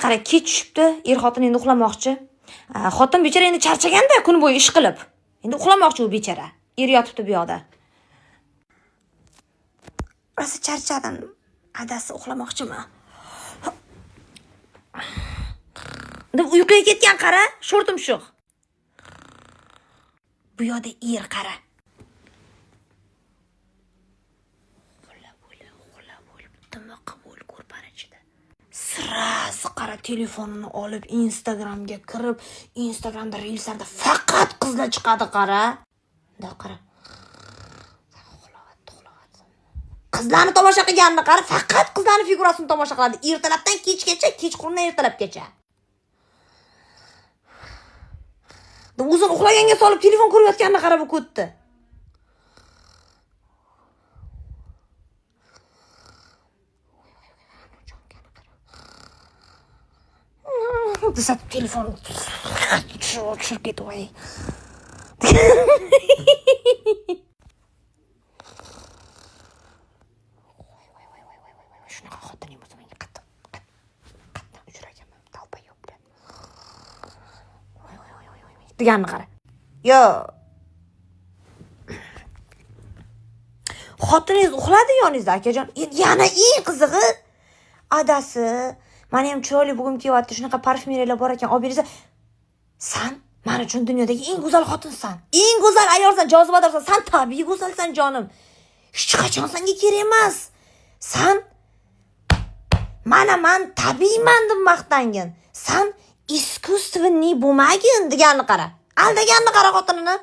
qara, kech tushibdi, xotin endi uxlamoqchi. Xotin bechora endi charchaganda kun bo'yi ish qilib. Endi uxlamoqchi u bechora. Yotibdi bu yoqda. Rosa charchadim. Adasi uxlamoqchimi? Deb uyquga ketgan qara, shortim shu. Bu yoqda qara. Sirasi qara telefonini olib Instagramga kirib, Instagramda reelslarda faqat qizlar chiqadi qara. Da qara. Qizlarni tomosha qilganini qara, faqat qizlarning figurasini tomosha qiladi. Ertalabdan kechgacha, kechqurundan ertalabgacha. O'zini uxlaganga solib telefon ko'rayotganini qarab o'tdi. Desa telefon tushirib ketdi. Shunaqa xotining bo'lsa menga qattiq uchraganman, talpa yo'q bilan. Deganni qara. Yo. Xotiningiz uxladi yoningizda, akajon. Yana eng qizig'i adasi, meni ham chiroyli bugun kiyapti, shunaqa parfumeriyalar bor ekan, olib beringlar. San men uchun dunyodagi eng go'zal xotinsan. Eng go'zal ayolsan, jozibadorsan. San tabiiy go'zalsan jonim. Hech qachon senga kerak emas. San man tabiiyman deb maqtangin. San искусственный bo'lmagin deganni qara. Aldaganni qara xotinini.